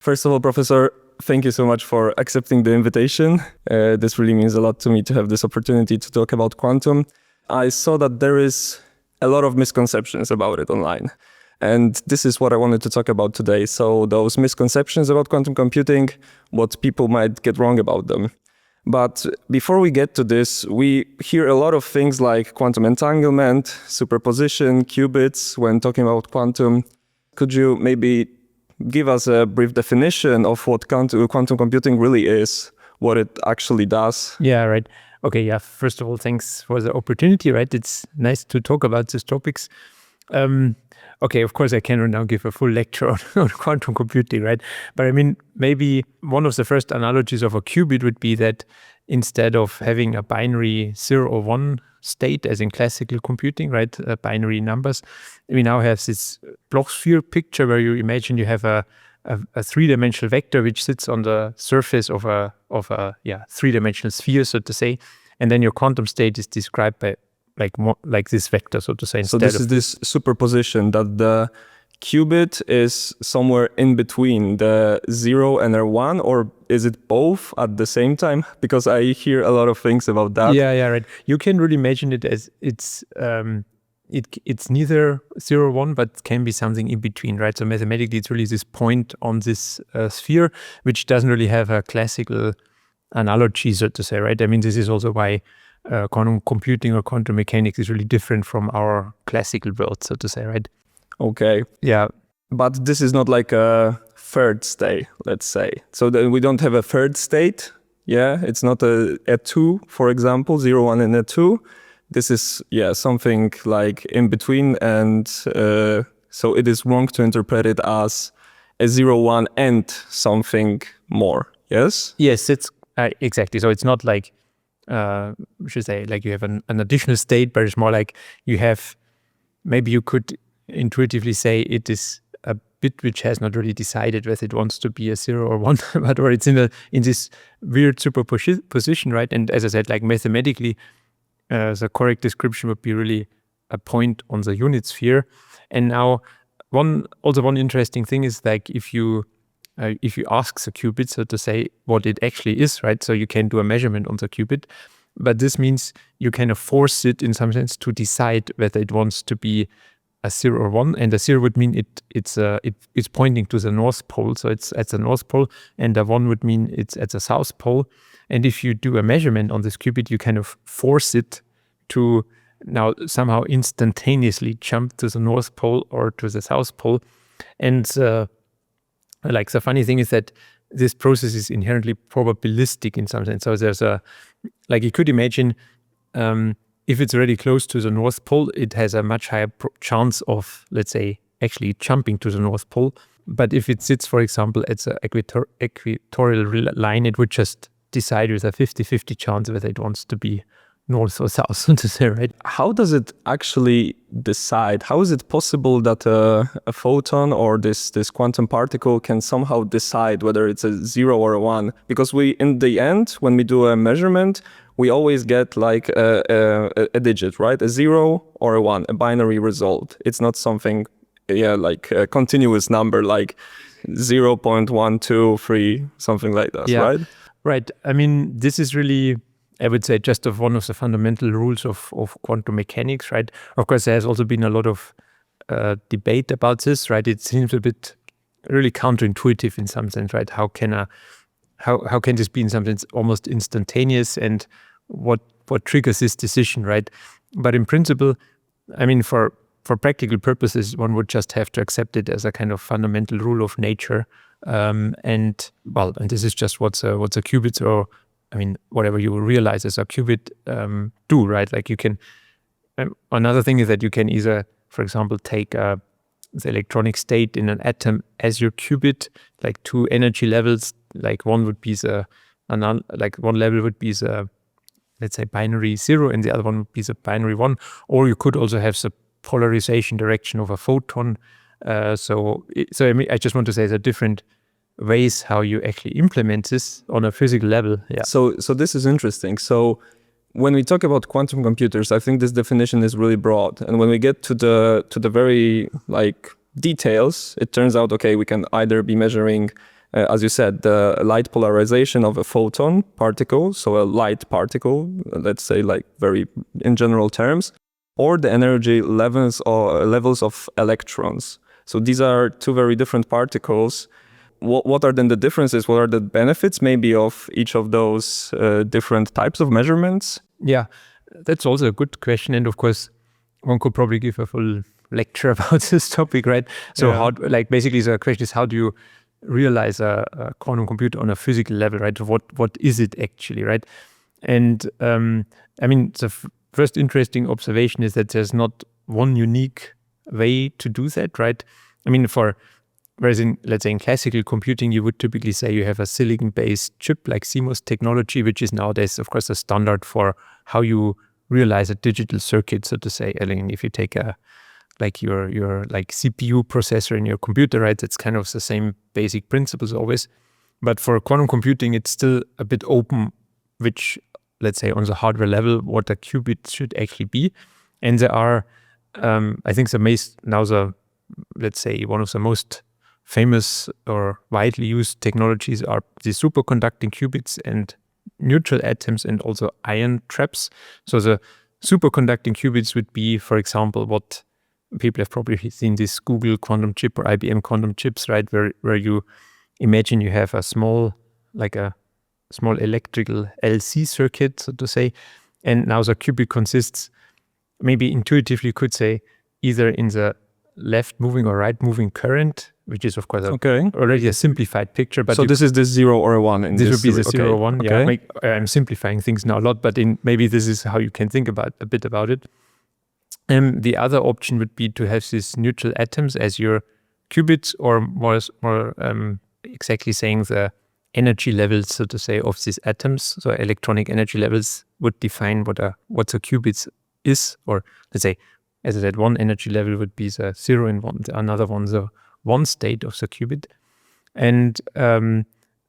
First of all, Professor, thank you so much for accepting the invitation. This really means a lot to me to have this opportunity to talk about quantum. I saw that there is a lot of misconceptions about it online. And this is what I wanted to talk about today. So those misconceptions about quantum computing, what people might get wrong about them. But before we get to this, we hear a lot of things like quantum entanglement, superposition, qubits when talking about quantum. Could you maybe give us a brief definition of what quantum computing really is, what it actually does? Yeah, right. Okay, yeah. First of all, thanks for the opportunity, right? It's nice to talk about these topics. Okay, of course, I cannot now give a full lecture on quantum computing, right? But I mean, maybe one of the first analogies of a qubit would be that instead of having a binary 0 or 1 state, as in classical computing, right, binary numbers, we now have this Bloch sphere picture where you imagine you have a three-dimensional vector which sits on the surface of a three-dimensional sphere, so to say, and then your quantum state is described by like this vector, so to say. So this is this superposition that the qubit is somewhere in between the 0 and the 1, or is it both at the same time? Because I hear a lot of things about that. Yeah, right. You can really imagine it as it's neither 0 or 1, but can be something in between, right? So mathematically, it's really this point on this sphere, which doesn't really have a classical analogy, so to say, right? I mean, this is also why quantum computing or quantum mechanics is really different from our classical world, so to say, right? Okay. Yeah. But this is not like a third state, let's say. So we don't have a third state. Yeah, it's not a 2, for example, 0, 1 and a 2. This is, something like in between. And so it is wrong to interpret it as a 0, 1 and something more. Yes? Yes, it's exactly. So it's not like, we should say, like you have an additional state, but it's more like you have, maybe you could intuitively say it is a bit which has not really decided whether it wants to be a 0 or 1, but or it's in this weird superposition, right? And as I said, like mathematically, the correct description would be really a point on the unit sphere. And now, one interesting thing is like if you ask the qubit, so to say, what it actually is, right? So you can do a measurement on the qubit, but this means you kind of force it in some sense to decide whether it wants to be a 0 or 1, and the 0 would mean it's pointing to the North Pole, so it's at the North Pole, and the 1 would mean it's at the South Pole. And if you do a measurement on this qubit, you kind of force it to now somehow instantaneously jump to the North Pole or to the South Pole. And like the funny thing is that this process is inherently probabilistic in some sense. So there's like you could imagine, if it's already close to the North Pole, it has a much higher chance of, let's say, actually jumping to the North Pole. But if it sits, for example, at the equatorial line, it would just decide with a 50-50 chance whether it wants to be north or south, so to say, right? How does it actually decide? How is it possible that a photon or this quantum particle can somehow decide whether it's a 0 or a 1? Because in the end, when we do a measurement, we always get like a digit, right? A 0 or a 1, a binary result. It's not something, like a continuous number, like 0.123, something like that, right? Right. I mean, this is really, I would say, just one of the fundamental rules of quantum mechanics, right? Of course, there has also been a lot of debate about this, right? It seems a bit really counterintuitive in some sense, right? How can this be in some sense almost instantaneous, and what triggers this decision, right? But in principle, I mean, for practical purposes, one would just have to accept it as a kind of fundamental rule of nature. And this is just what's a qubit, or I mean, whatever you realize as a qubit do, right? Like you can, another thing is that you can either, for example, take the electronic state in an atom as your qubit, like two energy levels, like one would be one level would be the, let's say, binary 0, and the other one would be the binary 1, or you could also have the polarization direction of a photon. So I mean, I just want to say there are different ways how you actually implement this on a physical level. Yeah. So this is interesting. So when we talk about quantum computers, I think this definition is really broad. And when we get to the very like details, it turns out, okay, we can either be measuring as you said, the light polarization of a photon particle, so a light particle, let's say like very in general terms, or the energy levels of electrons. So these are two very different particles. What are then the differences? What are the benefits maybe of each of those different types of measurements? Yeah, that's also a good question. And of course, one could probably give a full lecture about this topic, right? So how, like basically the question is, how do you realize a quantum computer on a physical level, right? What is it actually, right? And I mean, the first interesting observation is that there's not one unique way to do that, right? I mean, whereas in, let's say in classical computing, you would typically say you have a silicon-based chip like CMOS technology, which is nowadays, of course, a standard for how you realize a digital circuit, so to say. I mean, if you take your like CPU processor in your computer, right, it's kind of the same basic principles always. But for quantum computing, it's still a bit open, which, let's say, on the hardware level, what a qubit should actually be. And there are, I think let's say, one of the most famous or widely used technologies are the superconducting qubits and neutral atoms and also ion traps. So the superconducting qubits would be, for example, what people have probably seen, this Google quantum chip or IBM quantum chips, right? Where you imagine you have a small electrical LC circuit, so to say. And now the qubit consists, maybe intuitively you could say, either in the left moving or right moving current, which is of course already a simplified picture. But so this is the 0 or 1 in this this would be the 0 or 1. Okay. Yeah, I'm simplifying things now a lot, but maybe this is how you can think a bit about it. The other option would be to have these neutral atoms as your qubits, or more exactly saying the energy levels, so to say, of these atoms. So electronic energy levels would define what a qubit is, or let's say, as I said, one energy level would be the 0 and 1, another one the 1 state of the qubit. And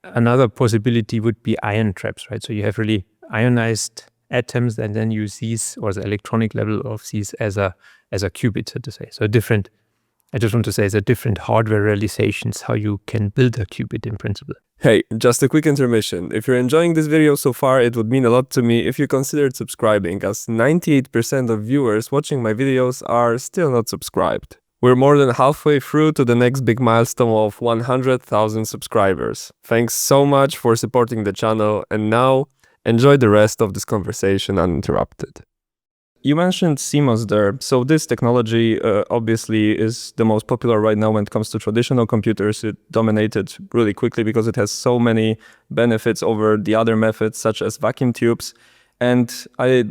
another possibility would be ion traps, right? So you have really ionized atoms, and then you these, or the electronic level of these as a qubit, so to say. So I just want to say the different hardware realizations, how you can build a qubit in principle. Hey, just a quick intermission. If you're enjoying this video so far, it would mean a lot to me if you considered subscribing, as 98% of viewers watching my videos are still not subscribed. We're more than halfway through to the next big milestone of 100,000 subscribers. Thanks so much for supporting the channel, and now enjoy the rest of this conversation uninterrupted. You mentioned CMOS there. So this technology obviously is the most popular right now when it comes to traditional computers. It dominated really quickly because it has so many benefits over the other methods, such as vacuum tubes. And I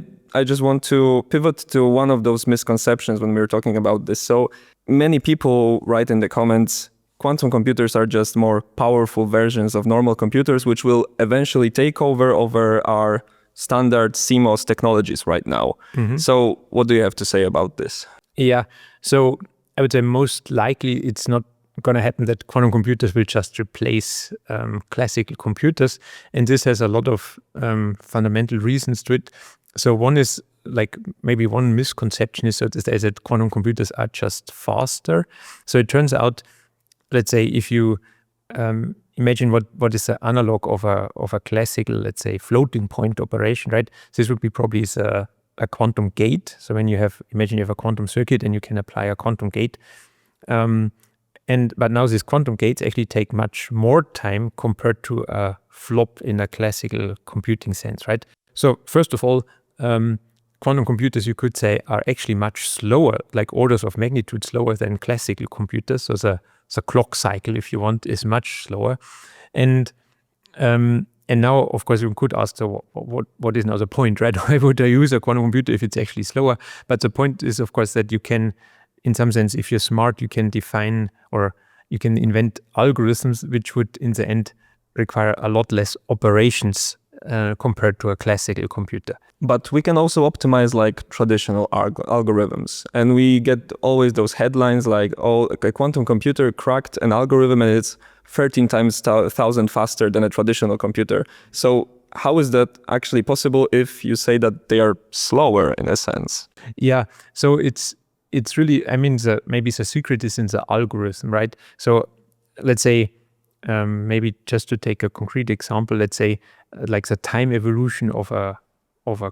just want to pivot to one of those misconceptions when we were talking about this. So many people write in the comments, quantum computers are just more powerful versions of normal computers, which will eventually take over our standard CMOS technologies right now. Mm-hmm. So what do you have to say about this? Yeah, so I would say most likely it's not going to happen that quantum computers will just replace classical computers. And this has a lot of fundamental reasons to it. So one is, like, maybe one misconception is that quantum computers are just faster. So it turns out, let's say, if you imagine what is the analog of a classical, let's say, floating point operation, right? This would be probably a quantum gate. So when imagine you have a quantum circuit and you can apply a quantum gate. But now these quantum gates actually take much more time compared to a flop in a classical computing sense, right? So first of all, quantum computers, you could say, are actually much slower, like orders of magnitude slower than classical computers. So the clock cycle, if you want, is much slower. And now, of course, you could ask, so what is now the point, right? Why would I use a quantum computer if it's actually slower? But the point is, of course, that you can, in some sense, if you're smart, you can define, or you can invent algorithms which would, in the end, require a lot less operations compared to a classical computer. But we can also optimize like traditional algorithms. And we get always those headlines like, oh, a quantum computer cracked an algorithm and it's 13 times 1,000 faster than a traditional computer. So how is that actually possible if you say that they are slower in a sense? Yeah, so it's really, I mean, maybe the secret is in the algorithm, right? So let's say maybe just to take a concrete example, let's say like the time evolution of a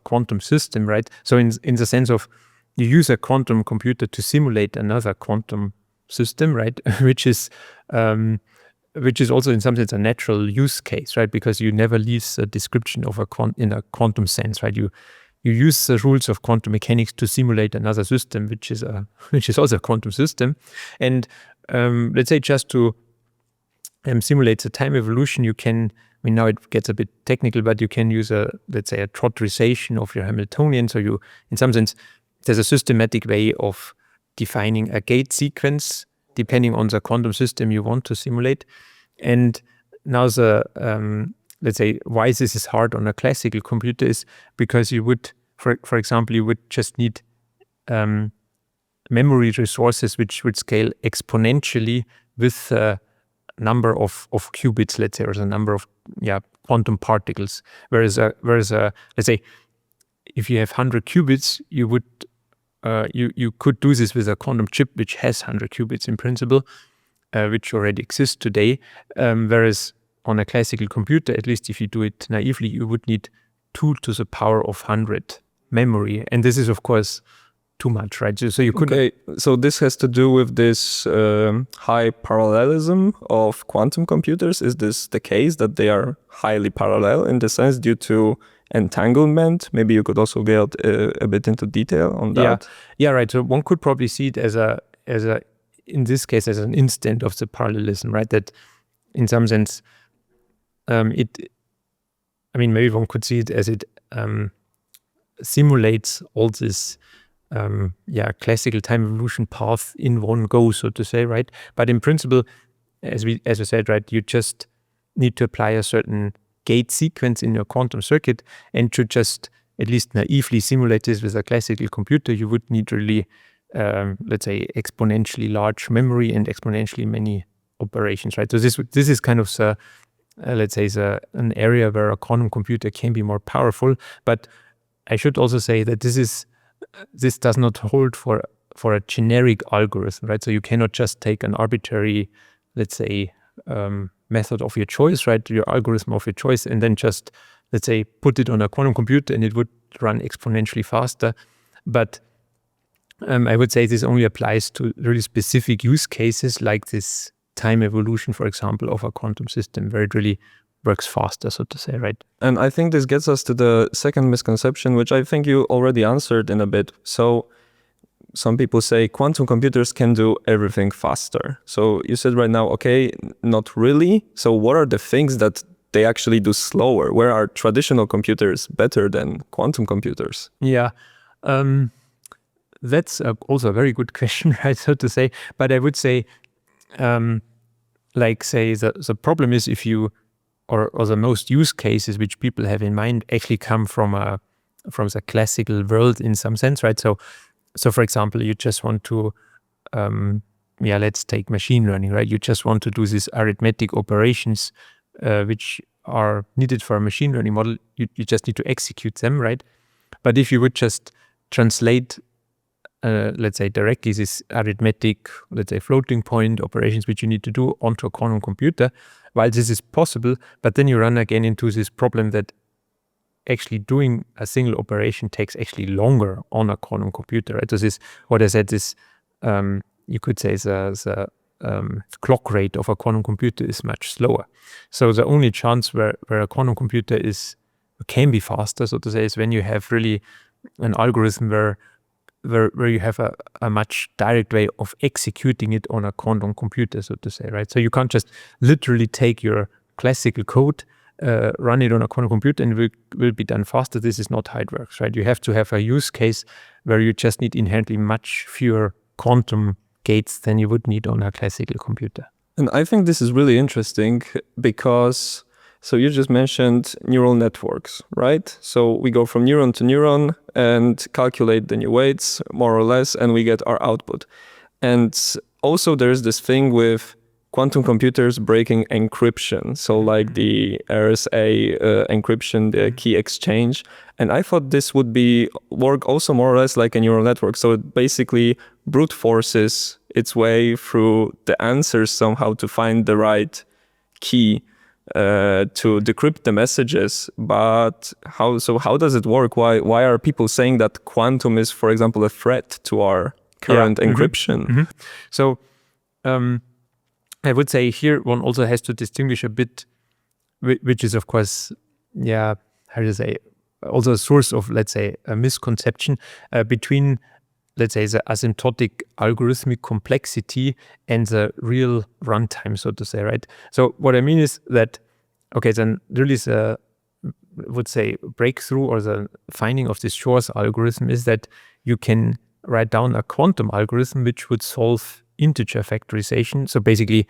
quantum system, right? So in the sense of you use a quantum computer to simulate another quantum system, right? which is also in some sense a natural use case, right? Because you never leave a description of in a quantum sense, right? You use the rules of quantum mechanics to simulate another system, which is also a quantum system. And let's say just to simulate the time evolution, you can, I mean, now it gets a bit technical, but you can use let's say a trotterization of your Hamiltonian. So you, in some sense, there's a systematic way of defining a gate sequence depending on the quantum system you want to simulate. And now let's say why this is hard on a classical computer is because you would, for example, you would just need memory resources which would scale exponentially with the number of qubits, let's say, or the number of quantum particles. Whereas let's say if you have 100 qubits, you would you could do this with a quantum chip which has 100 qubits in principle, which already exists today. Whereas on a classical computer, at least if you do it naively, you would need 2 to the power of 100 memory. And this is, of course, too much, right? So you could. Okay, so this has to do with this high parallelism of quantum computers. Is this the case that they are highly parallel in the sense due to entanglement? Maybe you could also get a bit into detail on that. Yeah, right. So one could probably see it as in this case, as an instant of the parallelism, right? That in some sense, maybe one could see it as it simulates all this classical time evolution path in one go, so to say, right? But in principle, as we said, right, you just need to apply a certain gate sequence in your quantum circuit, and to just at least naively simulate this with a classical computer, you would need really, let's say, exponentially large memory and exponentially many operations, right? So this is kind of let's say an area where a quantum computer can be more powerful. But I should also say that this does not hold for a generic algorithm, right? So you cannot just take an arbitrary, let's say, method of your choice, right? Your algorithm of your choice, and then just, let's say, put it on a quantum computer and it would run exponentially faster. But I would say this only applies to really specific use cases like this time evolution, for example, of a quantum system, where it really works faster, so to say, right? And I think this gets us to the second misconception, which I think you already answered in a bit. So some people say quantum computers can do everything faster. So you said right now, okay, not really. So what are the things that they actually do slower? Where are traditional computers better than quantum computers? Yeah, that's also a very good question, right, so to say. But I would say, like, say, the problem is if you, or the most use cases which people have in mind actually come from the classical world in some sense, right? So for example, you just want to, let's take machine learning, right? You just want to do these arithmetic operations which are needed for a machine learning model. You just need to execute them, right? But if you would just translate, let's say, directly this arithmetic, let's say, floating point operations which you need to do onto a quantum computer, while this is possible, but then you run again into this problem that actually doing a single operation takes actually longer on a quantum computer, right? So this, what I said, this, you could say the clock rate of a quantum computer is much slower. So the only chance where a quantum computer can be faster, so to say, is when you have really an algorithm where you have a much direct way of executing it on a quantum computer, so to say, right? So you can't just literally take your classical code, run it on a quantum computer, and it will be done faster. This is not how it works, right? You have to have a use case where you just need inherently much fewer quantum gates than you would need on a classical computer. And I think this is really interesting because, so you just mentioned neural networks, right? So we go from neuron to neuron and calculate the new weights, more or less, and we get our output. And also there's this thing with quantum computers breaking encryption. So like the RSA encryption, the key exchange. And I thought this would work also more or less like a neural network. So it basically brute forces its way through the answers somehow to find the right key to decrypt the messages. But how does it work? Why are people saying that quantum is, for example, a threat to our current encryption? So I would say here one also has to distinguish a bit, which is of course, how to say, also a source of, let's say, a misconception between, let's say, the asymptotic algorithmic complexity and the real runtime, so to say, right? So what I mean is that, okay, then really the, would say, breakthrough or the finding of this Shor's algorithm is that you can write down a quantum algorithm which would solve integer factorization. So basically,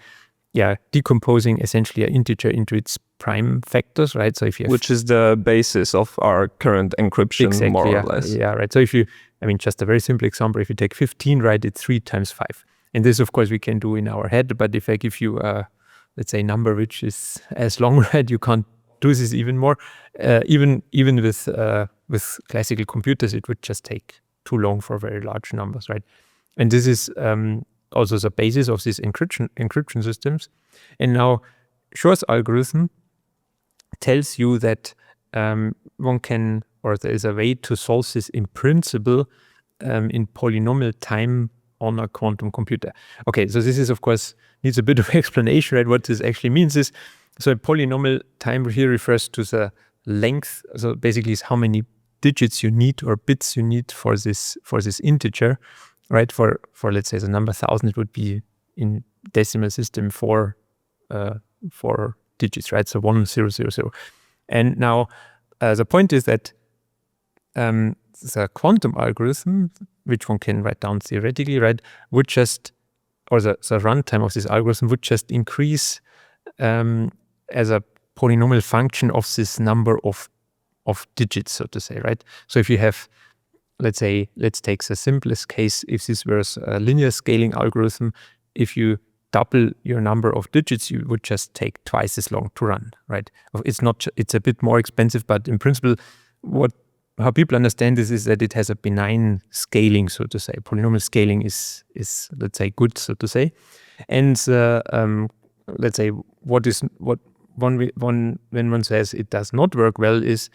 decomposing essentially an integer into its prime factors, right? So if you have, which is the basis of our current encryption, more or less. Yeah, right. So if you, I mean, just a very simple example, if you take 15, write it 3 times 5. And this, of course, we can do in our head. But if I give you a, let's say, number which is as long, right, you can't do this even more. Even with classical computers, it would just take too long for very large numbers, right? And this is also the basis of these encryption systems. And now Shor's algorithm tells you that one can, or there is a way to solve this in principle in polynomial time on a quantum computer. Okay, so this is, of course, needs a bit of explanation, right? What this actually means is, so polynomial time here refers to the length. So basically, it's how many digits you need or bits you need for this integer, right? For let's say the number 1,000, it would be in decimal system 4 digits, right? So 1000. And now the point is that the quantum algorithm, which one can write down theoretically, right, would just, or the runtime of this algorithm would just increase as a polynomial function of this number of digits, so to say, right? So if you have, let's say, let's take the simplest case, if this was a linear scaling algorithm, if you double your number of digits, you would just take twice as long to run, right? It's a bit more expensive, but in principle, how people understand this is that it has a benign scaling, so to say. Polynomial scaling is let's say, good, so to say. And let's say when one says it does not work well is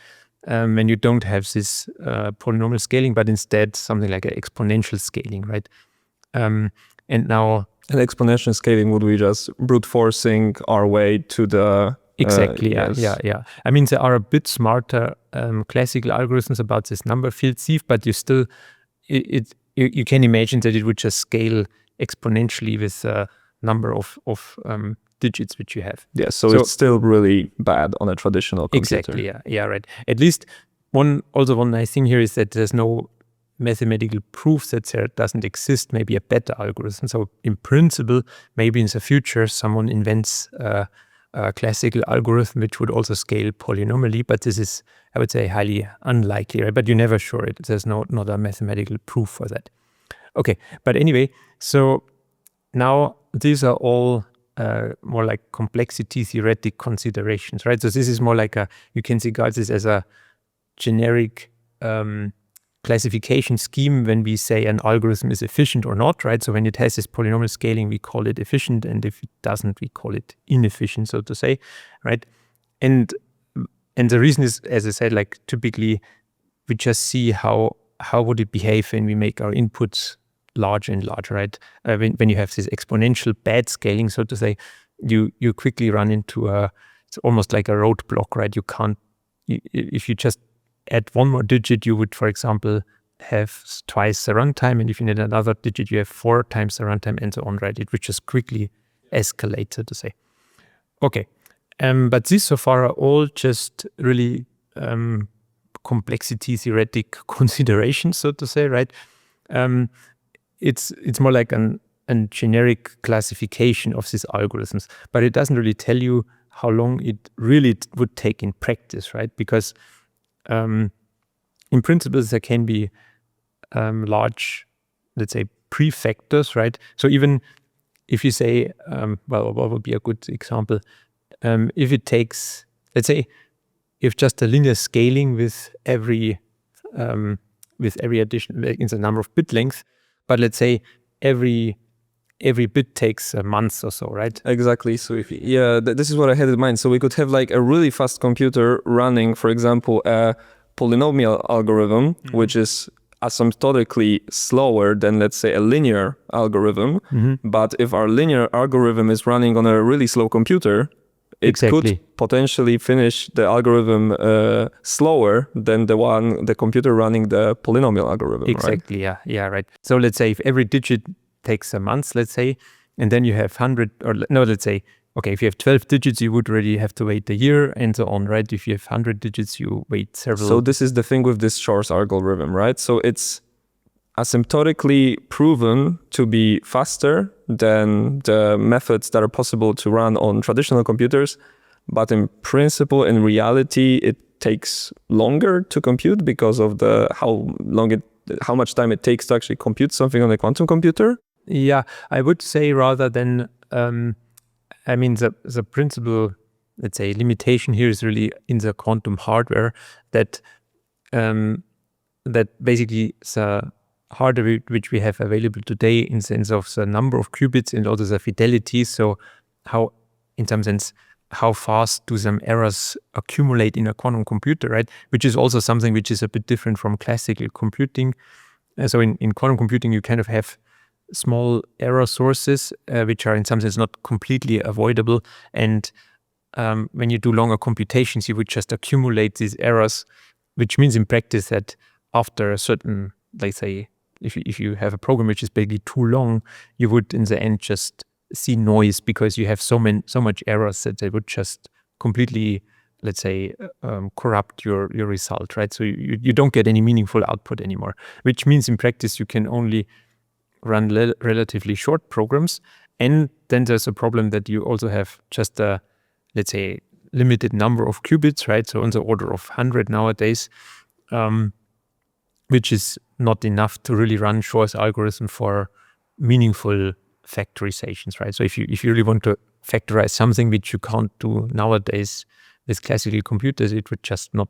when you don't have this polynomial scaling, but instead something like an exponential scaling, right? And now an exponential scaling would be just brute forcing our way to the exactly, yes. yeah. I mean, there are a bit smarter classical algorithms about this number field sieve, but you still you can imagine that it would just scale exponentially with the number of digits which you have. Yeah, so it's still really bad on a traditional computer. Exactly, yeah, right. At least one nice thing here is that there's no mathematical proof that there doesn't exist maybe a better algorithm. So in principle, maybe in the future, someone invents a classical algorithm which would also scale polynomially, but this is, I would say, highly unlikely, right? But you never sure it. There's not a mathematical proof for that. Okay, but anyway, so now these are all more like complexity theoretic considerations, right? So this is more like you can regard this as a generic classification scheme when we say an algorithm is efficient or not, right? So when it has this polynomial scaling, we call it efficient, and if it doesn't, we call it inefficient, so to say, right? And the reason is, as I said, like typically we just see how would it behave when we make our inputs larger and larger, right? When you have this exponential bad scaling, so to say, you quickly run into it's almost like a roadblock, right? You can't, if you just add one more digit, you would, for example, have twice the runtime, and if you need another digit, you have 4 times the runtime, and so on, right? It would just quickly escalate, so to say. Okay, but these so far are all just really complexity theoretic considerations, so to say, right? It's more like an generic classification of these algorithms, but it doesn't really tell you how long it really would take in practice, right? Because in principle, there can be large, let's say, prefactors, right? So even if you say, well, what would be a good example? If it takes, let's say, if just a linear scaling with every addition in the number of bit length, but let's say every every bit takes a month or so, right? Exactly. So this is what I had in mind. So we could have like a really fast computer running, for example, a polynomial algorithm, which is asymptotically slower than, let's say, a linear algorithm. But if our linear algorithm is running on a really slow computer, it could potentially finish the algorithm slower than the computer running the polynomial algorithm. Exactly. Right? Yeah. Right. So let's say if every digit takes a month, let's say, and then you have 100, or no, let's say, okay, if you have 12 digits, you would already have to wait a year and so on, right? If you have 100 digits, you wait several. So this is the thing with this Shor's algorithm, right? So it's asymptotically proven to be faster than the methods that are possible to run on traditional computers. But in principle, in reality, it takes longer to compute because of how much time it takes to actually compute something on a quantum computer. Yeah, I would say rather than, the principal, let's say, limitation here is really in the quantum hardware that basically the hardware which we have available today in sense of the number of qubits and also the fidelity. So in some sense, how fast do some errors accumulate in a quantum computer, right? Which is also something which is a bit different from classical computing. So in quantum computing, you kind of have small error sources, which are in some sense not completely avoidable. And when you do longer computations, you would just accumulate these errors, which means in practice that after a certain, let's say, if you have a program which is basically too long, you would in the end just see noise because you have so much errors that they would just completely, let's say, corrupt your result, right? So you don't get any meaningful output anymore, which means in practice you can only run relatively short programs. And then there's a problem that you also have just a, let's say, limited number of qubits, right? So on the order of 100 nowadays, which is not enough to really run Shor's algorithm for meaningful factorizations, right? So if you really want to factorize something which you can't do nowadays with classical computers, it would just not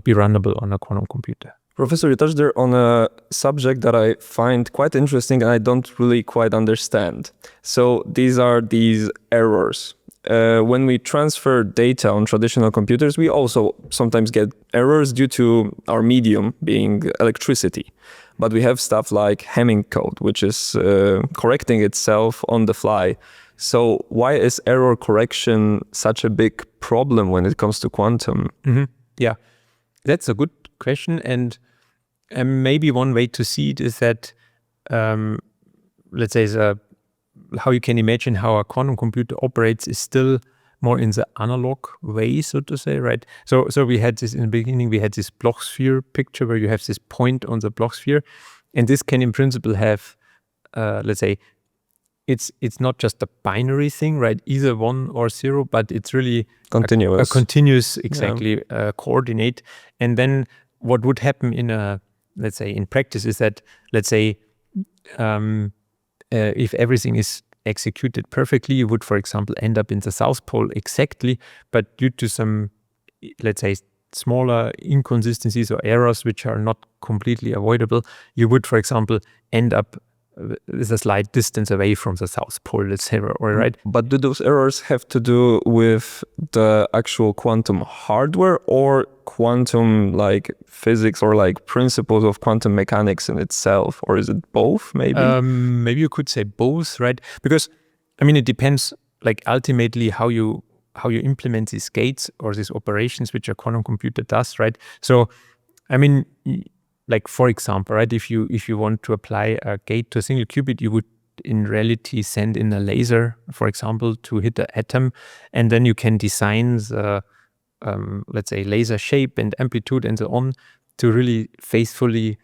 be runnable on a quantum computer. Professor, you touched there on a subject that I find quite interesting and I don't really quite understand. So these are these errors. When we transfer data on traditional computers, we also sometimes get errors due to our medium being electricity. But we have stuff like Hamming code, which is correcting itself on the fly. So why is error correction such a big problem when it comes to quantum? Yeah, that's a good question. And maybe one way to see it is that, let's say, how you can imagine how a quantum computer operates is still more in the analog way, so to say, right? So we had this in the beginning, we had this Bloch sphere picture where you have this point on the Bloch sphere. And this can in principle have, let's say, it's not just a binary thing, right? Either 1 or 0, but it's really continuous. A continuous, exactly, coordinate. And then what would happen let's say, in practice is that, let's say, if everything is executed perfectly, you would, for example, end up in the South Pole exactly, but due to some, let's say, smaller inconsistencies or errors which are not completely avoidable, you would, for example, end up with a slight distance away from the South Pole, let's say, right? But do those errors have to do with the actual quantum hardware or quantum like physics or like principles of quantum mechanics in itself? Or is it both, maybe? Maybe you could say both, right? Because, I mean, it depends, like, ultimately how you implement these gates or these operations which a quantum computer does, right? So, I mean, like, for example, right, if you want to apply a gate to a single qubit, you would in reality send in a laser, for example, to hit the atom, and then you can design the, let's say, laser shape and amplitude and so on to really faithfully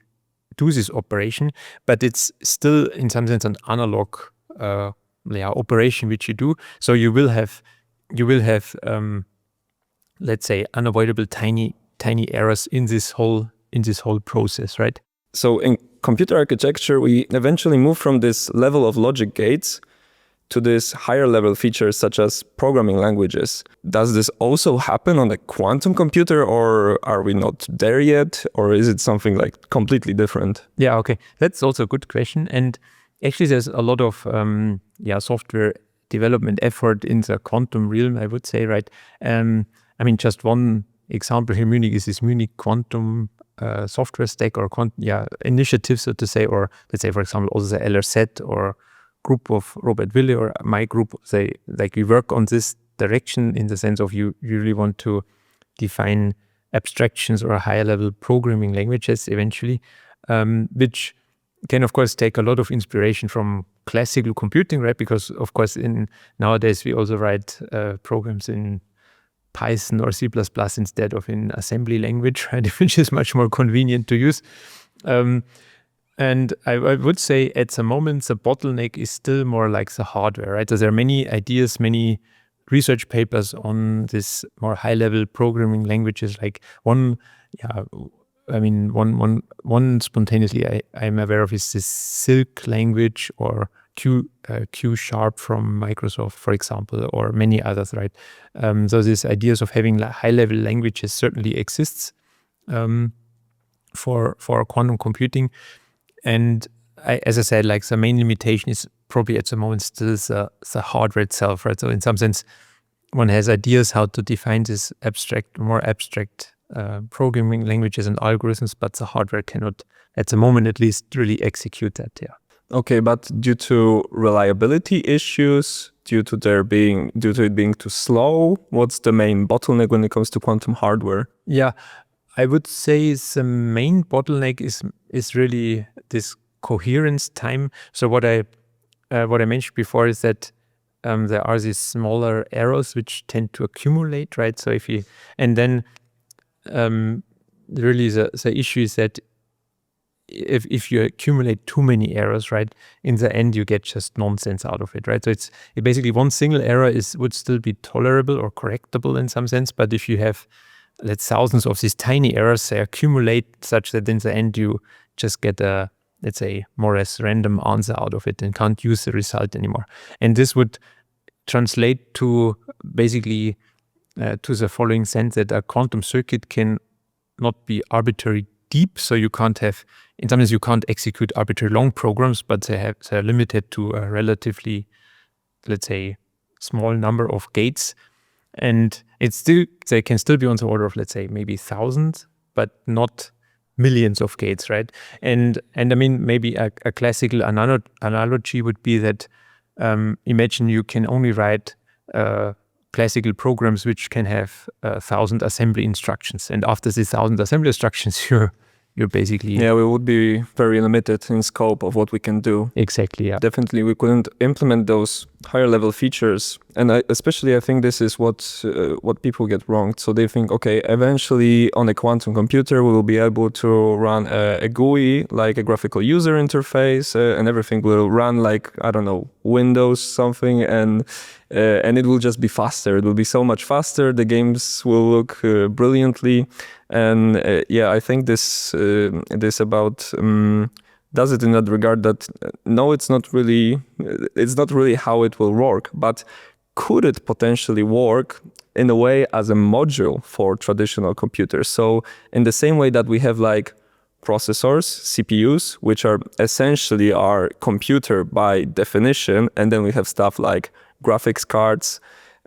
do this operation. But it's still, in some sense, an analog operation which you do. So you will have, let's say, unavoidable tiny errors in this whole process, right? So in computer architecture, we eventually move from this level of logic gates to this higher level features such as programming languages. Does this also happen on a quantum computer, or are we not there yet? Or is it something like completely different? Yeah, okay. That's also a good question. And Actually, there's a lot of software development effort in the quantum realm, I would say, right? I mean, just one example here in Munich is this Munich quantum software stack or initiative, so to say, or let's say, for example, also the LRZ or group of Robert Wille or my group, we work on this direction in the sense of you really want to define abstractions or higher level programming languages eventually, which can of course take a lot of inspiration from classical computing, right? Because of course nowadays we also write programs in Python or C++ instead of in assembly language, right? Which is much more convenient to use. And I would say at the moment, the bottleneck is still more like the hardware, right? So there are many ideas, many research papers on this more high-level programming languages. Like one spontaneously I'm aware of is this Silk language or Q# from Microsoft, for example, or many others, right? So these ideas of having high-level languages certainly exists for quantum computing. And as I said, like the main limitation is probably at the moment still the hardware itself, right? So in some sense, one has ideas how to define this more abstract programming languages and algorithms, but the hardware cannot, at the moment at least, really execute that. Yeah. Okay, but due to reliability issues, due to it being too slow, what's the main bottleneck when it comes to quantum hardware? Yeah, I would say the main bottleneck is really this coherence time. So what I mentioned before is that there are these smaller errors which tend to accumulate, right? So really the issue is that if you accumulate too many errors, right, in the end you get just nonsense out of it, right? So it basically one single error would still be tolerable or correctable in some sense, but if you have thousands of these tiny errors, they accumulate such that in the end you just get a, let's say, more or less random answer out of it and can't use the result anymore. And this would translate to basically to the following sense that a quantum circuit can not be arbitrary deep, so you can't have, in some sense you can't execute arbitrary long programs, but they're limited to a relatively, let's say, small number of gates. And they can still be on the order of, let's say, maybe thousands, but not millions of gates, right? And I mean, maybe a classical analogy would be that imagine you can only write classical programs which can have 1,000 assembly instructions, and after the 1,000 assembly instructions, you're basically... Yeah, we would be very limited in scope of what we can do. Exactly, yeah. Definitely, we couldn't implement those higher level features. And I think this is what people get wrong. So they think, okay, eventually on a quantum computer, we will be able to run a GUI, like a graphical user interface, and everything will run like, I don't know, Windows something, and it will just be faster. It will be so much faster. The games will look brilliantly. And I think this about does it in that regard that no, it's not really how it will work, but could it potentially work in a way as a module for traditional computers? So in the same way that we have like processors, CPUs, which are essentially our computer by definition, and then we have stuff like graphics cards,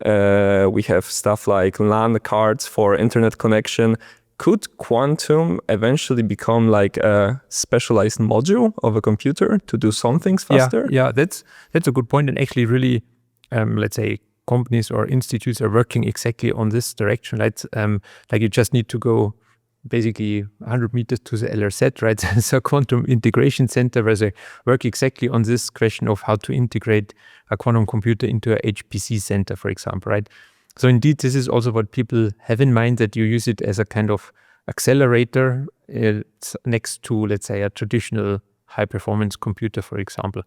we have stuff like LAN cards for internet connection. Could quantum eventually become like a specialized module of a computer to do some things faster? Yeah, that's a good point. And actually really, let's say, companies or institutes are working exactly on this direction, right? Like you just need to go basically 100 meters to the LRZ, right? It's a quantum integration center where they work exactly on this question of how to integrate a quantum computer into a HPC center, for example, right? So indeed, this is also what people have in mind, that you use it as a kind of accelerator next to, let's say, a traditional high-performance computer, for example.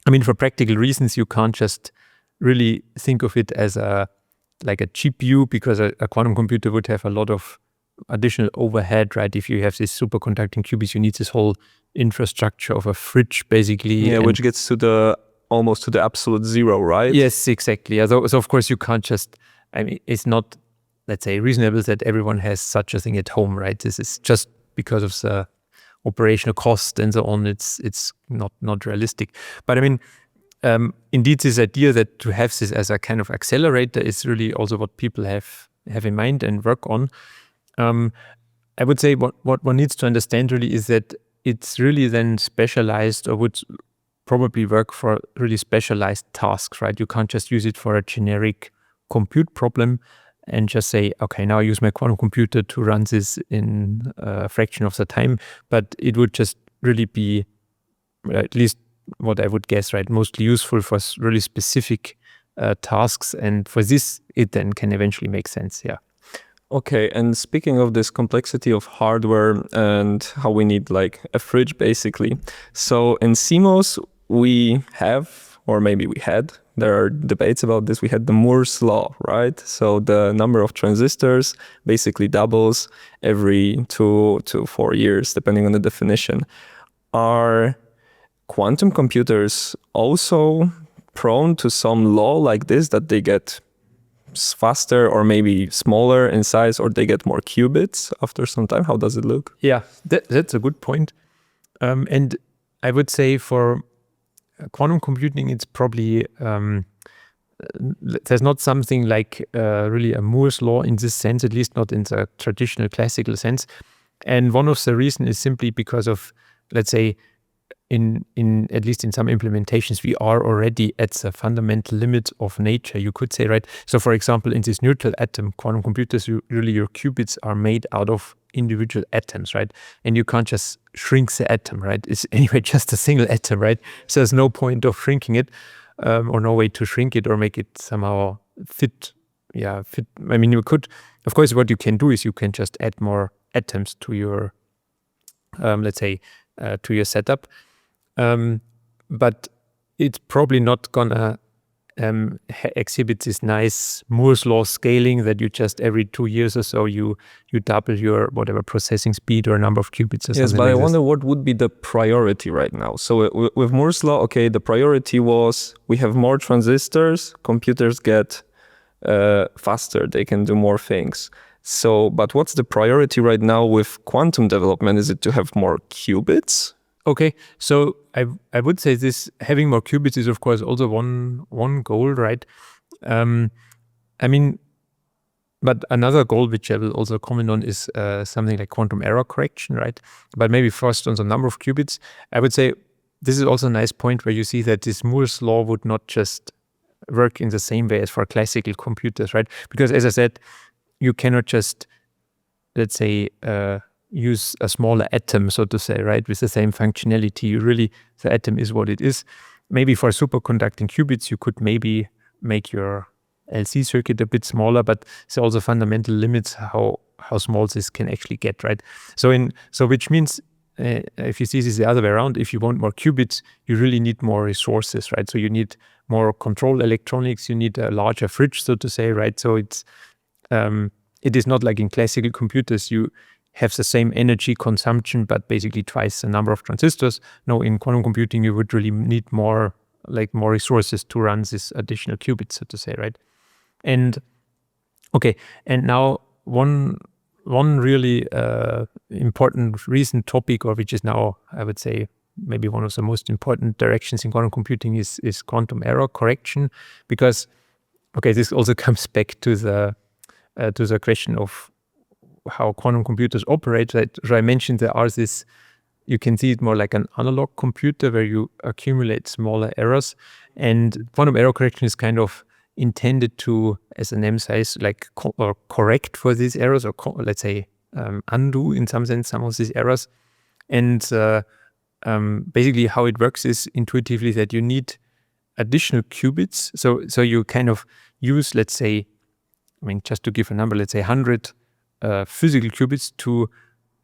I mean, for practical reasons, you can't just really think of it as like a GPU, because a quantum computer would have a lot of additional overhead, right? If you have this superconducting qubits, you need this whole infrastructure of a fridge, basically. Yeah, which gets to almost to the absolute zero, right? Yes, exactly. Yeah, so of course you can't just, I mean, it's not, let's say, reasonable that everyone has such a thing at home, right? This is just because of the operational cost and so on, it's not realistic. But I mean, indeed, this idea that to have this as a kind of accelerator is really also what people have in mind and work on. I would say what one needs to understand really is that it's really then specialized, or would probably work for really specialized tasks, right? You can't just use it for a generic compute problem and just say, okay, now I use my quantum computer to run this in a fraction of the time. But it would just really be, at least what I would guess, right, mostly useful for really specific tasks. And for this, it then can eventually make sense, yeah. Okay, and speaking of this complexity of hardware and how we need like a fridge basically. So in CMOS we have, or maybe we had, there are debates about this, we had the Moore's law, right? So the number of transistors basically doubles every 2 to 4 years, depending on the definition. Are quantum computers also prone to some law like this, that they get faster or maybe smaller in size, or they get more qubits after some time? How does it look? Yeah, that's a good point. And I would say for quantum computing, it's probably, there's not something like really a Moore's law in this sense, at least not in the traditional classical sense. And one of the reasons is simply because of, let's say, in at least in some implementations, we are already at the fundamental limit of nature, you could say, right? So for example, in this neutral atom quantum computers, really your qubits are made out of individual atoms, right? And you can't just shrink the atom, right? It's anyway just a single atom, right? So there's no point of shrinking it, or no way to shrink it or make it somehow fit. Yeah, fit. I mean, you could, of course, what you can do is you can just add more atoms to your, let's say, to your setup. But it's probably not gonna exhibit this nice Moore's law scaling that you just every 2 years or so you double your whatever processing speed or number of qubits or something. Yes, but like I wonder what would be the priority right now. So with Moore's law, okay, the priority was we have more transistors, computers get faster, they can do more things. So, but what's the priority right now with quantum development? Is it to have more qubits? Okay, so I would say this having more qubits is of course also one goal, right? I mean, but another goal which I will also comment on is something like quantum error correction, right? But maybe first on the number of qubits, I would say this is also a nice point where you see that this Moore's law would not just work in the same way as for classical computers, right? Because as I said, you cannot just, let's say, use a smaller atom, so to say, right, with the same functionality. You really, the atom is what it is. Maybe for superconducting qubits, you could maybe make your LC circuit a bit smaller, but there are also fundamental limits how small this can actually get, right? So which means if you see this the other way around, if you want more qubits, you really need more resources, right? So you need more control electronics, you need a larger fridge, so to say, right? So it is not like in classical computers, you have the same energy consumption, but basically twice the number of transistors. No, in quantum computing, you would really need more resources to run this additional qubits, so to say, right? And okay, and now one really important recent topic, or which is now, I would say, maybe one of the most important directions in quantum computing is quantum error correction, because, okay, this also comes back to the question of how quantum computers operate. Right? So I mentioned there are this, you can see it more like an analog computer where you accumulate smaller errors, and quantum error correction is kind of intended to, as the name says, like or correct for these errors, or let's say undo in some sense some of these errors. And basically how it works is intuitively that you need additional qubits. So you kind of use, let's say, I mean, just to give a number, let's say 100 physical qubits to,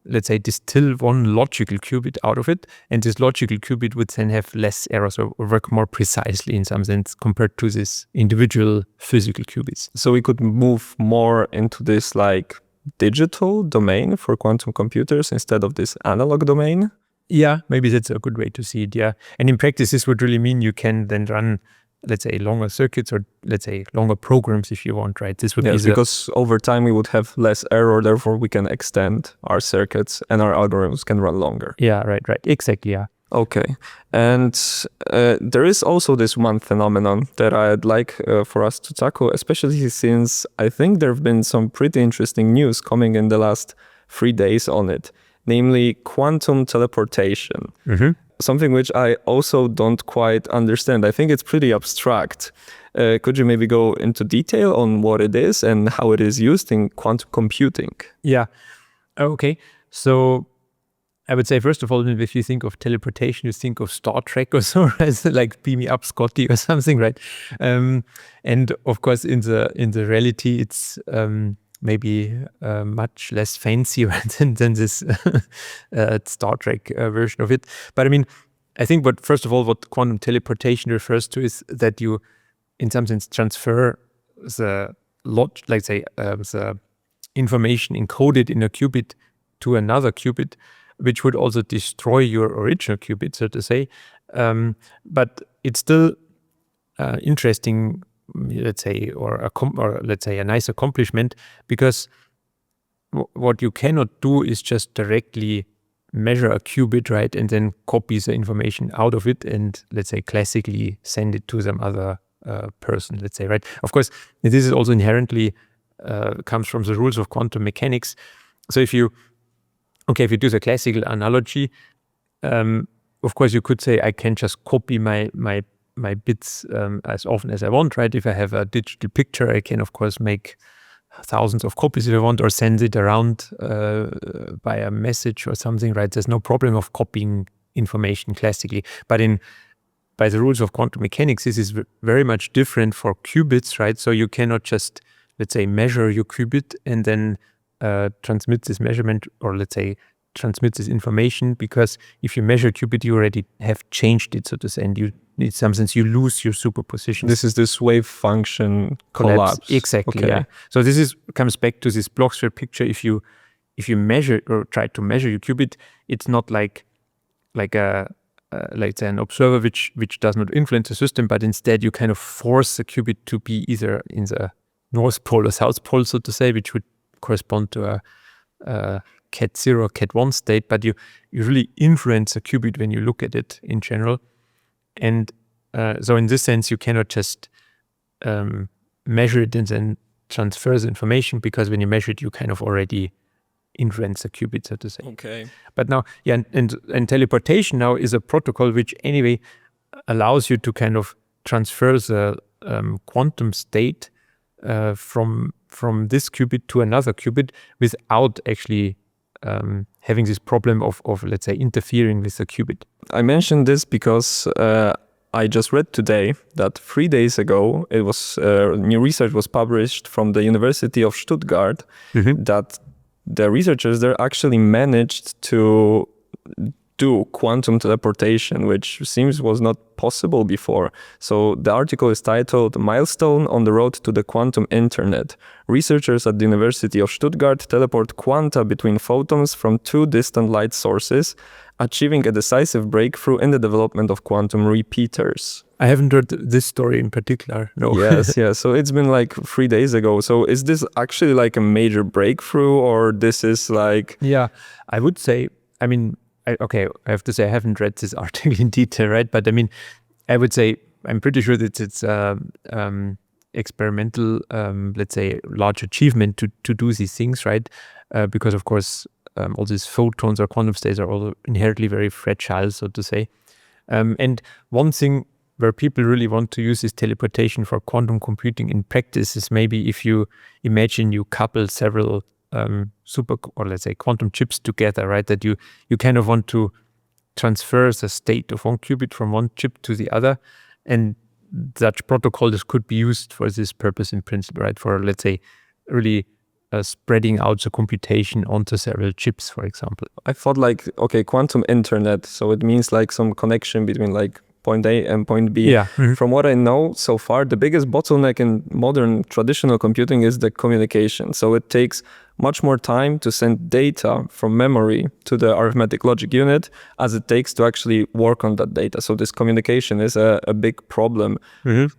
let's say, distill one logical qubit out of it. And this logical qubit would then have less errors or work more precisely in some sense compared to this individual physical qubits. So we could move more into this like digital domain for quantum computers instead of this analog domain? Yeah, maybe that's a good way to see it, yeah. And in practice, this would really mean you can then run let's say, longer circuits or let's say longer programs if you want, right? This would be because over time we would have less error, therefore we can extend our circuits and our algorithms can run longer. Yeah, right, exactly, yeah. Okay, and there is also this one phenomenon that I'd like for us to tackle, especially since I think there have been some pretty interesting news coming in the last 3 days on it, namely quantum teleportation. Something which I also don't quite understand. I think it's pretty abstract. Could you maybe go into detail on what it is and how it is used in quantum computing? Yeah, okay, so I would say, first of all, if you think of teleportation, you think of Star Trek or so, as like beam me up, Scotty, or something, right? And of course, in the reality, it's maybe much less fancy than this Star Trek version of it. But I mean, I think first of all, what quantum teleportation refers to is that you, in some sense, transfer the the information encoded in a qubit to another qubit, which would also destroy your original qubit, so to say. But it's still interesting, let's say, or let's say a nice accomplishment, because what you cannot do is just directly measure a qubit, right, and then copy the information out of it and, let's say, classically send it to some other person, let's say, right? Of course, this is also inherently comes from the rules of quantum mechanics. So if you do the classical analogy, of course, you could say I can just copy my bits as often as I want, right? If I have a digital picture, I can, of course, make thousands of copies if I want, or send it around by a message or something, right? There's no problem of copying information classically. But by the rules of quantum mechanics, this is very much different for qubits, right? So you cannot just, let's say, measure your qubit and then transmit this measurement, or let's say transmit this information, because if you measure qubit, you already have changed it, so to say, and in some sense you lose your superposition. This is this wave function collapse. Exactly. Okay. Yeah. So this comes back to this block sphere picture. If you measure or try to measure your qubit, it's not like say an observer which does not influence the system, but instead you kind of force the qubit to be either in the north pole or south pole, so to say, which would correspond to a cat 0, cat 1 state, but you really influence a qubit when you look at it in general. And so in this sense, you cannot just measure it and then transfer the information, because when you measure it, you kind of already influence the qubit, so to say. Okay. But now, yeah, and teleportation now is a protocol which anyway allows you to kind of transfer the quantum state from this qubit to another qubit without actually having this problem of let's say interfering with the qubit. I mentioned this because I just read today that 3 days ago it was new research was published from the University of Stuttgart that the researchers there actually managed to do quantum teleportation, which seems was not possible before. So the article is titled "Milestone on the Road to the Quantum Internet. Researchers at the University of Stuttgart teleport quanta between photons from 2 distant light sources, achieving a decisive breakthrough in the development of quantum repeaters." I haven't heard this story in particular. No. Yes. So it's been like 3 days ago. So is this actually like a major breakthrough, or this is like... Yeah, I would say, I mean, I have to say I haven't read this article in detail, right? But I mean, I would say I'm pretty sure that it's experimental, let's say, large achievement to do these things, right? Because of course, all these photons or quantum states are all inherently very fragile, so to say. And one thing where people really want to use this teleportation for quantum computing in practice is maybe if you imagine you couple several or let's say quantum chips together, right? That you kind of want to transfer the state of one qubit from one chip to the other, and such protocol could be used for this purpose in principle, right? For, let's say, really spreading out the computation onto several chips, for example. I thought like, okay, quantum internet, so it means like some connection between like point A and point B. Yeah. From what I know so far, the biggest bottleneck in modern traditional computing is the communication. So it takes much more time to send data from memory to the arithmetic logic unit as it takes to actually work on that data. So this communication is a big problem.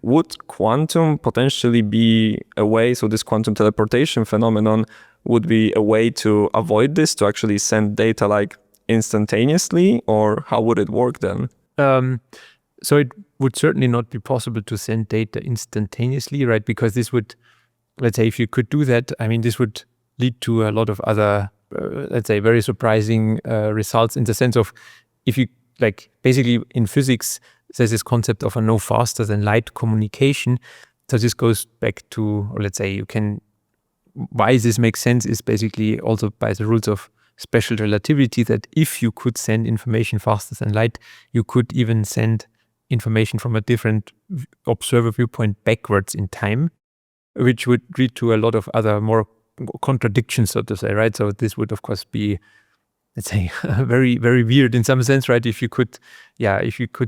Would quantum potentially be a way, so this quantum teleportation phenomenon would be a way to avoid this, to actually send data like instantaneously, or how would it work then? So it would certainly not be possible to send data instantaneously, right? Because this would, let's say, if you could do that, I mean, this would lead to a lot of other, let's say, very surprising results, in the sense of, if you, like, basically in physics, there's this concept of a no faster than light communication. So this goes back to, or let's say, you can, why this makes sense is basically also by the rules of special relativity, that if you could send information faster than light, you could even send information from a different observer viewpoint backwards in time, which would lead to a lot of other more contradictions, so to say, right? So this would, of course, be, let's say, very, very weird in some sense, right? If you could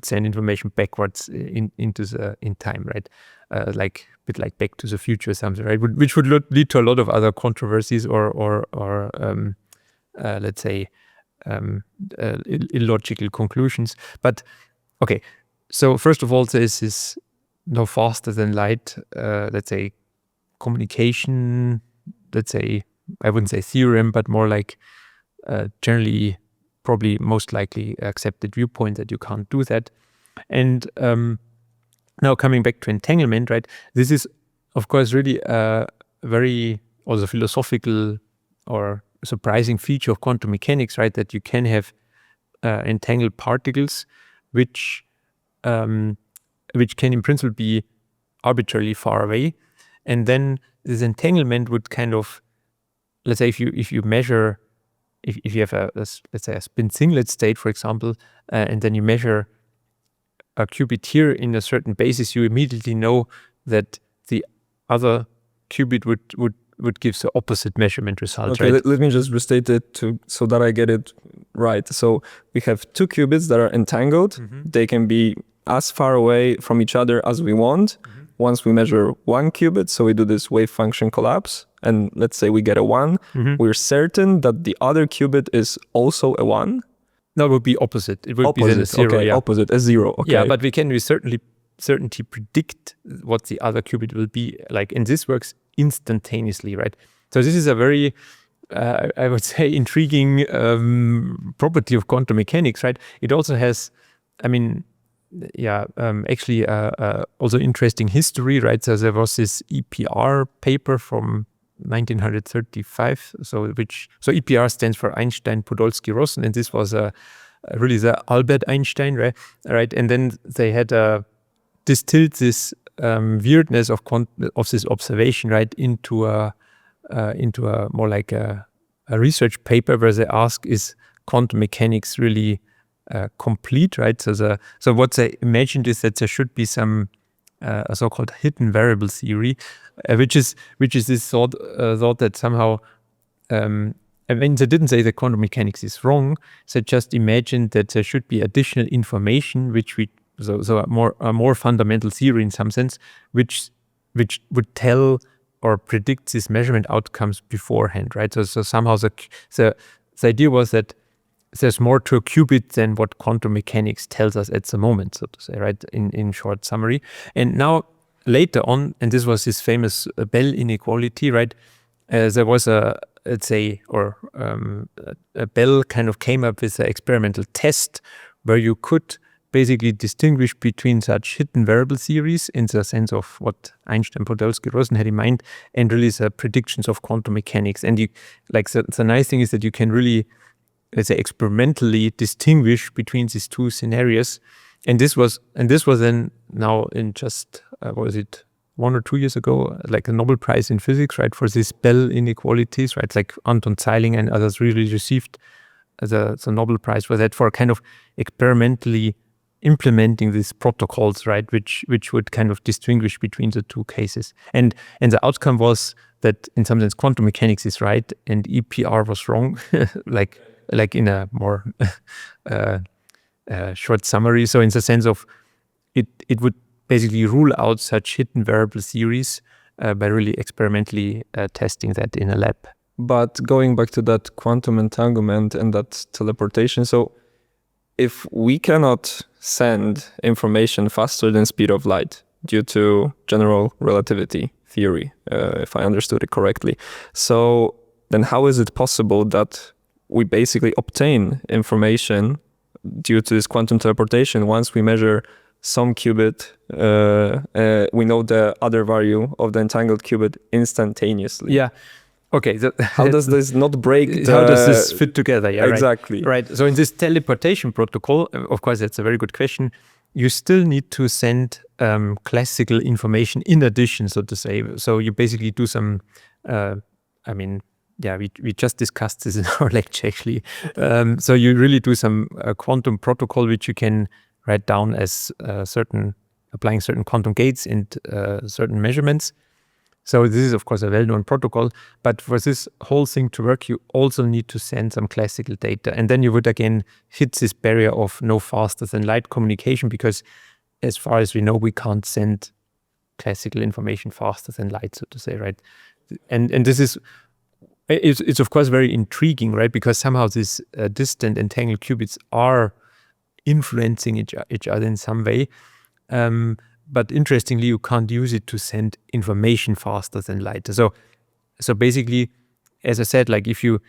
send information backwards in time, right? Like a bit like Back to the Future or something, right? Which would lead to a lot of other controversies or let's say, illogical conclusions. But okay, so first of all, this is no faster than light, let's say, communication, let's say, I wouldn't say theorem, but more like generally, probably most likely accepted viewpoint that you can't do that. And now coming back to entanglement, right? This is, of course, really a very also philosophical or surprising feature of quantum mechanics, right? That you can have entangled particles, which can in principle be arbitrarily far away, and then this entanglement would kind of, let's say, if you measure, if you have let's say a spin singlet state, for example, and then you measure a qubit here in a certain basis, you immediately know that the other qubit would give the opposite measurement result. Okay, right? let me just restate it so that I get it right. So we have two qubits that are entangled. They can be as far away from each other as we want. Once we measure one qubit, so we do this wave function collapse, and let's say we get a 1, we're certain that the other qubit is also a 1. No, it would be opposite. It would be then a 0. Okay, yeah. Opposite, a 0. Okay. Yeah, but we can with certainty predict what the other qubit will be like, and this works instantaneously, right? So this is a very, I would say, intriguing property of quantum mechanics, right? It also has, I mean, actually also interesting history, right? So there was this EPR paper from 1935. So EPR stands for Einstein, Podolsky, Rosen, and this was really the Albert Einstein, right? And then they had distilled this weirdness of this observation, right, into a more like a research paper where they ask, is quantum mechanics really complete, right? So what they imagined is that there should be some a so-called hidden variable theory, which is this thought that somehow, I mean, they didn't say that quantum mechanics is wrong. They just imagined that there should be additional information, so a more fundamental theory in some sense, which would tell or predict these measurement outcomes beforehand, right? So somehow the idea was that there's more to a qubit than what quantum mechanics tells us at the moment, so to say, right? In short summary. And now later on, and this was this famous Bell inequality, right? There was a Bell kind of came up with an experimental test where you could basically distinguish between such hidden variable theories in the sense of what Einstein, Podolsky, Rosen had in mind, and really the predictions of quantum mechanics. And you, like, the nice thing is that you can really, let's say, experimentally distinguish between these two scenarios. And this was then now in just, what was it, 1 or 2 years ago, like a Nobel Prize in physics, right, for these Bell inequalities, right? Like Anton Zeiling and others really received the Nobel Prize for that, for kind of experimentally implementing these protocols, right, which would kind of distinguish between the two cases. And the outcome was that in some sense quantum mechanics is right and EPR was wrong, like in a more short summary. So in the sense of it would basically rule out such hidden variable theories by really experimentally testing that in a lab. But going back to that quantum entanglement and that teleportation, so if we cannot send information faster than speed of light due to general relativity theory, if I understood it correctly, so then how is it possible that we basically obtain information due to this quantum teleportation? Once we measure some qubit, we know the other value of the entangled qubit instantaneously. Yeah. Okay. How does this not break? How does this fit together? Yeah. Exactly. Right. So in this teleportation protocol, of course, that's a very good question. You still need to send classical information in addition, so to say. So you basically do some. We just discussed this in our lecture actually. So you really do some quantum protocol which you can write down as applying certain quantum gates and certain measurements. So this is of course a well-known protocol, but for this whole thing to work, you also need to send some classical data. And then you would again hit this barrier of no faster than light communication, because as far as we know, we can't send classical information faster than light, so to say, right? And this is, it's of course very intriguing, right? Because somehow these distant entangled qubits are influencing each other in some way. But interestingly, you can't use it to send information faster than light. So basically, as I said, like if you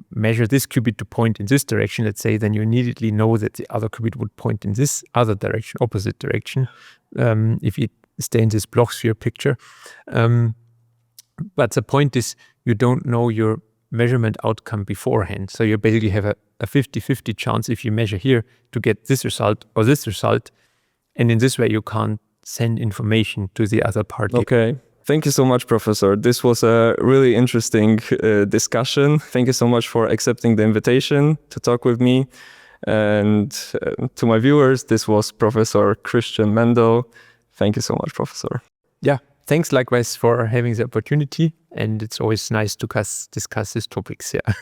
measure this qubit to point in this direction, let's say, then you immediately know that the other qubit would point in this other direction, opposite direction, if you stay in this Bloch sphere picture. But the point is, you don't know your measurement outcome beforehand. So you basically have a 50-50 chance if you measure here to get this result or this result. And in this way, you can't send information to the other party. Okay. Thank you so much, Professor. This was a really interesting discussion. Thank you so much for accepting the invitation to talk with me. And to my viewers, this was Professor Christian Mendl. Thank you so much, Professor. Yeah, thanks likewise for having the opportunity. And it's always nice to discuss these topics. Yeah.